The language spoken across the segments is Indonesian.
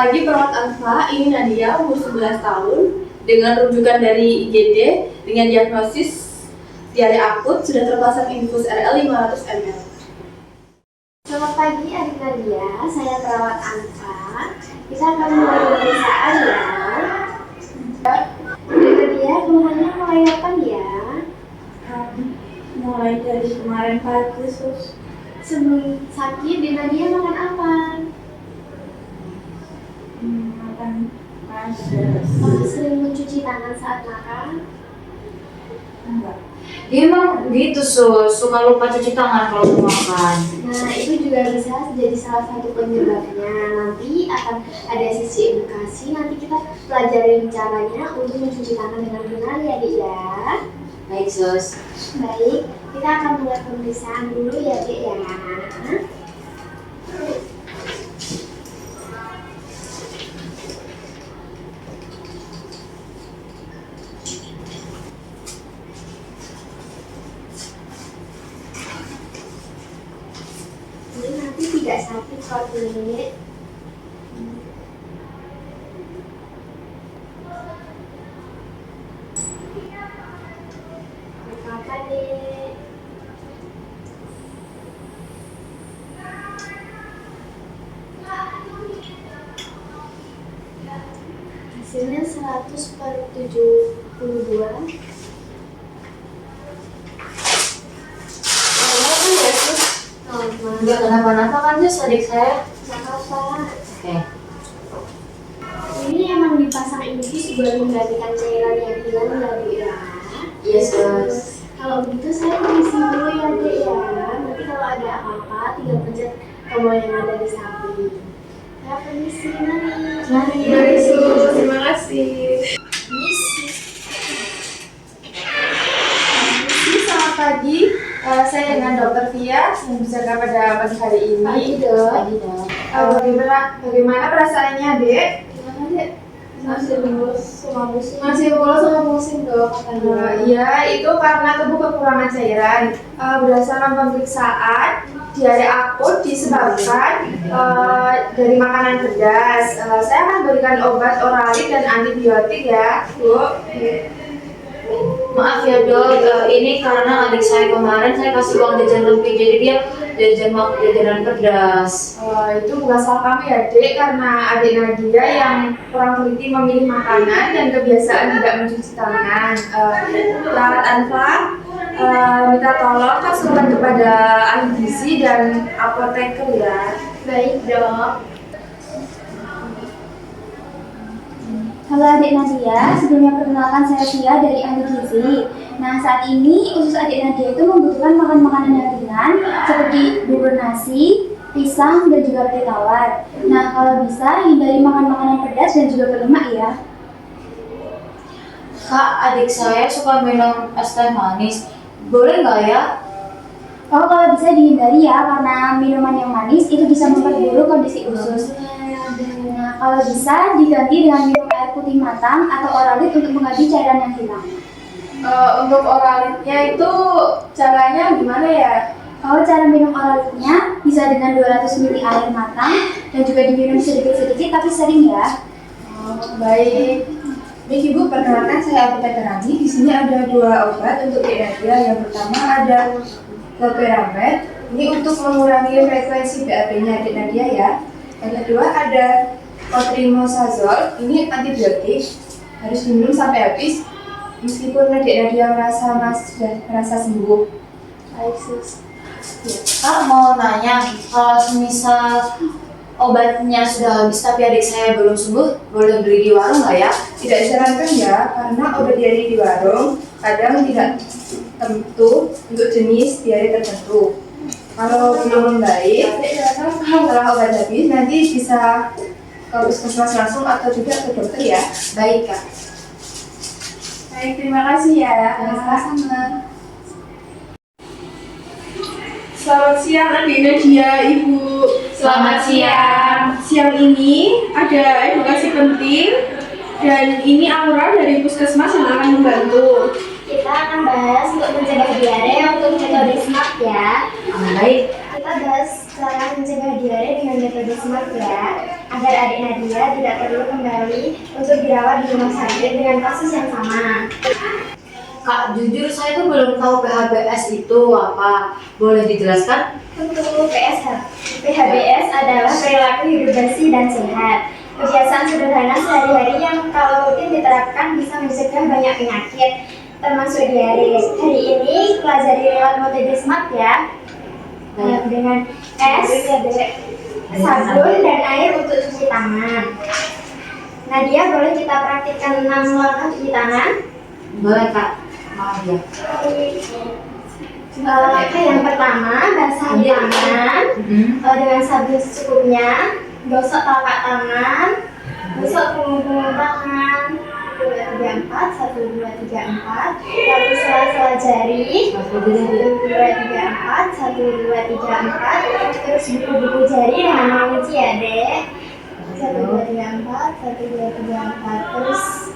pagi perawat Alfa, ini Nadia, umur 11 tahun, dengan rujukan dari IGD dengan diagnosis diare akut sudah terpasang infus RL 500 ml. Selamat pagi adik Nadia, saya perawat Alfa. Kita akan mulai pemeriksaan ya. Adik Nadia, keluhannya mulai kapan ya? Mulai dari kemarin pagi, Sus. Sebelum sakit, Adik Nadia makan apa? Makan Sering mencuci tangan saat makan? enggak. Dia emang gitu, suka lupa cuci tangan kalau mau makan. Nah, itu juga bisa jadi salah satu penyebabnya. Nanti akan ada sesi edukasi, nanti kita pelajarin caranya untuk mencuci tangan dengan benar ya, Dik ya. Baik, Sus. Baik, kita akan mulai pemeriksaan dulu ya, Dik ya. Ini nanti tidak sakit kok, Dik. Apa, Dik? Hasilnya 100/72. Enggak kenapa-napa kan, Sus, adik saya? Nggak apa-apa. Oke. Ini emang dipasang infus buat menggantikan cairan yang hilang ya, Bu ya. Iya, Sus. Kalau begitu saya permisi dulu ya, Dek ya. Nanti kalau ada apa-apa tinggal pencet tombol yang ada di samping. Saya permisi, mari. Mari, Sus. Terima kasih. Selamat pagi. Saya dengan Dokter Via yang berjaga pada pagi hari ini. Pagi, Dok. Pagi, Dok. Bagaimana perasaannya, Dek? Gimana, Dek? Masih mulus sama pusing. Masih mulus sama pusing, Dok, katanya. Iya, itu karena tubuh kekurangan cairan. Berdasarkan pemeriksaan, diare akut disebabkan dari makanan pedas. Saya akan berikan obat oralit dan antibiotik ya, Bu. Maaf ya, Dok, ini karena adik saya kemarin saya kasih uang jajan lebih, jadi dia jajanan pedas. Itu bukan salah kami ya, Dek, karena adik Nadia yang kurang teliti memilih makanan dan kebiasaan tidak mencuci tangan. Perawat Alfa minta tolong konsultan kepada ahli gizi dan apoteker ya. Baik, Dok. Halo adik Nadia, sebelumnya perkenalkan saya Tia dari ahli gizi. Nah, saat ini usus adik Nadia itu membutuhkan makan makanan yang ringan seperti bubur nasi, pisang, dan juga roti tawar. Nah, kalau bisa hindari makan makanan pedas dan juga berlemak ya. Kak, adik saya suka minum es teh manis. Boleh nggak ya? Oh, kalau bisa dihindari ya, karena minuman yang manis itu bisa memperburuk kondisi usus. Nah, kalau bisa diganti dengan minum air putih matang atau oralit untuk mengganti cairan yang hilang. Untuk oralitnya itu caranya gimana ya? Kalau cara minum oralitnya bisa dengan 200 ml air matang dan juga diminum sedikit-sedikit tapi sering ya. Baik. Baik Ibu, perkenalkan saya apoteker Rani. Di sini ada 2 obat untuk Dek Nadia. Yang pertama ada Loperamide. Ini untuk mengurangi frekuensi BAB-nya Dek Nadia ya. Yang kedua ada Otrimazole. Ini antibiotik. Harus diminum sampai habis. Meskipun Dek Nadia sudah merasa sembuh. Baik, Sus. Kak, mau nanya, kalau semisal obatnya sudah habis tapi adik saya belum sembuh, boleh beli di warung nggak ya? Tidak disarankan ya, karena obat diare di warung kadang tidak tentu untuk jenis diare tertentu. Kalau belum membaik, setelah obat habis nanti bisa ke puskesmas langsung atau juga ke dokter ya. Baik, Kak. Baik, terima kasih ya. Sama-sama. Selamat siang adik Nadia, Ibu. Selamat siang. Siang ini ada edukasi penting dan ini Aura dari puskesmas yang akan membantu. Kita akan bahas untuk mencegah diare untuk metode SMART ya. Baik. Kita bahas cara mencegah diare dengan metode SMART ya. agar adik Nadia tidak perlu kembali untuk dirawat di rumah sakit dengan kasus yang sama. Kak, jujur saya tuh belum tahu PHBS itu apa. Boleh dijelaskan? Untuk PHBS adalah perilaku hidup bersih dan sehat. Kebiasaan sederhana sehari-hari yang kalau rutin diterapkan bisa mencegah banyak penyakit, termasuk diare. Hari ini pelajari lewat metode SMART ya. Dengan S, sabun dan air untuk cuci tangan. Nadia, boleh kita praktikkan 6 langkah cuci tangan? Boleh Kak. Maaf ya. Langkah yang pertama, basahi tangan dengan sabun secukupnya. Gosok telapak tangan, gosok punggung tangan. 1, 2, 3, 4, 1, 2, 3, 4. Lalu sela-sela jari. 1, 2, 3, 4, 1, 2, 3, 4. Terus buku-buku jari dengan mengunci ya dek. 1, 2, 3, 4, 1, 2, 3, 4. Terus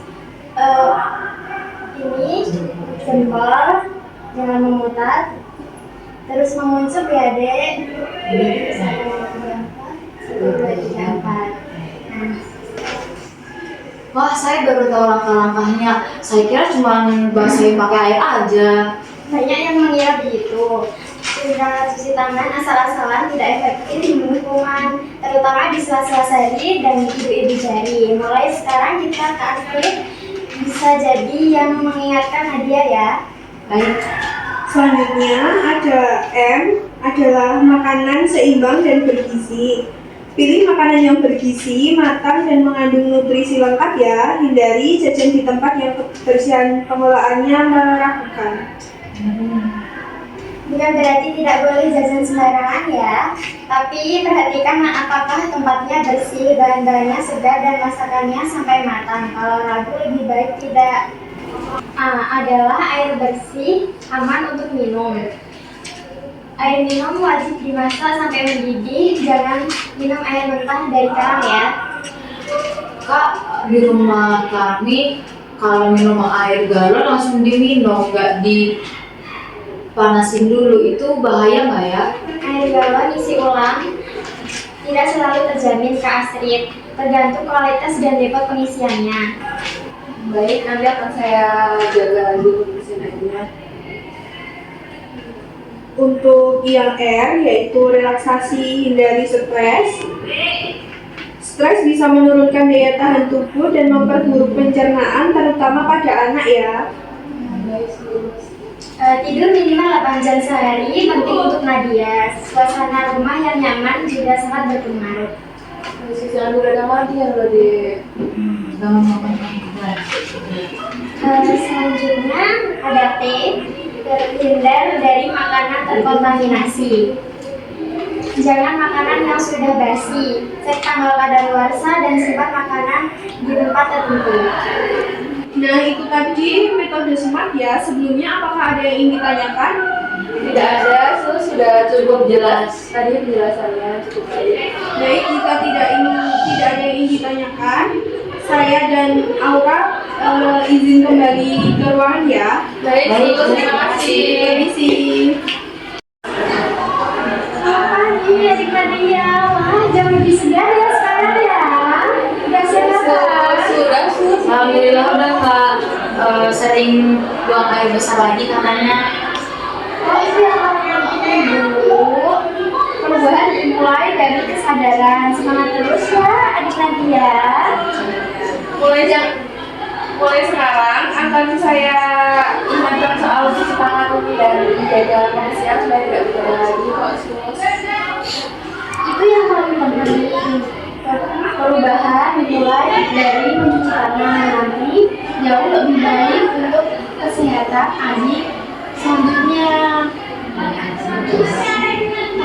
ini jempol jangan memutar. Terus menguncup ya dek. 1, 2, 3, 4. Nah, Wah, saya baru tahu langkah-langkahnya. Saya kira cuma basahin pakai air aja. banyak yang mengira begitu. Cara cuci tangan asal-asalan tidak efektif membunuh kuman, terutama di sela-sela sehari dan ibu-ibu jari. Mulai sekarang kita ke Astrid bisa jadi yang mengingatkan Nadia ya. Baik. Selanjutnya ada M adalah makanan seimbang dan bergizi. Pilih makanan yang bergizi, matang, dan mengandung nutrisi lengkap ya. Hindari jajan di tempat yang kebersihan pengelolaannya meragukan. Bukan berarti tidak boleh jajan sembarangan ya, tapi perhatikan apakah tempatnya bersih, bahan-bahannya segar, dan masakannya sampai matang. Kalau ragu lebih baik tidak. Adalah air bersih, aman untuk minum. Air minum wajib dimasak sampai mendidih, jangan minum air mentah dari keran ya. Kak, di rumah kami kalau minum air galon langsung diminum, nggak dipanasin dulu. Itu bahaya nggak ya? Air galon isi ulang tidak selalu terjamin ke Astrid, tergantung kualitas dan depo pengisiannya. Baik, nanti akan saya jaga dulu mesin airnya. Untuk yang R yaitu relaksasi, hindari stres. Stres bisa menurunkan daya tahan tubuh dan memperburuk pencernaan terutama pada anak ya. Tidur minimal 8 jam sehari penting untuk Nadia. Suasana rumah yang nyaman juga sangat berpengaruh. Sisa udah mati ya udah di Selanjutnya ada T, terhindar dari makanan terkontaminasi. Jangan makanan yang sudah basi, cek tanggal kadaluarsa dan simpan makanan di tempat tertentu. Nah itu tadi metode SMART ya. Sebelumnya apakah ada yang ingin ditanyakan? Tidak ada, sudah cukup jelas. Tadi penjelasannya cukup baik. Baik, jika tidak ada yang ingin ditanyakan, saya dan Aura izin kembali ke ruangan ya. Baik, terima kasih. Permisi. Pagi adik Nadia, wah jam lebih segar ya sekarang ya. Udah sehat kan? Sudah. Alhamdulillah udah nggak sering buang air besar lagi katanya. Oh iya, Bu. Perubahan dimulai dari kesadaran. Semangat terus ya adik Nadia. Mulai sekarang akan saya ingatkan soal cuci tangan dan menjaga kebersihan supaya tidak berulang lagi kok sus. Itu yang paling penting. Perubahan dimulai dari mencuci tangan, nanti jauh lebih baik untuk kesehatan adik selanjutnya.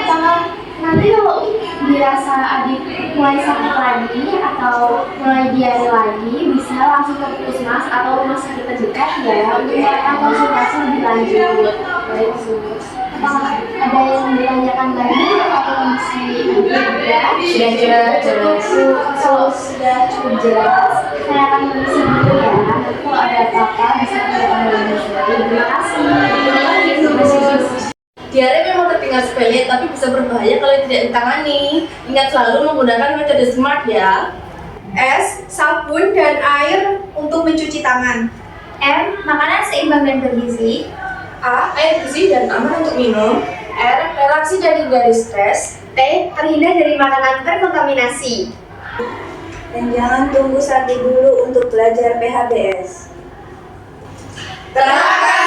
Apakah nanti kalau dirasa adik mulai sakit lagi atau mulai diare lagi, bisa langsung ke puskesmas atau rumah sakit terdekat ya untuk melakukan konsultasi lebih lanjut. Baik sus. Apakah ada yang ditanyakan lagi atau masih ada? Sudah jelas. Kalau sudah cukup jelas, saya akan mengisi dulu ya. Nanti kalau ada apa-apa bisa kita kembali. Terima kasih. Diare memang terpilih terdengar sepele tapi bisa berbahaya kalau tidak ditangani. Ingat selalu menggunakan metode SMART ya. S. Sabun dan air untuk mencuci tangan. M. Makanan seimbang dan bergizi. A. Air bersih dan aman untuk minum. R. Relaksi dan hindari stres. T. Terhindar dari makanan terkontaminasi. Dan jangan tunggu sakit dulu untuk belajar PHBS. Terangkan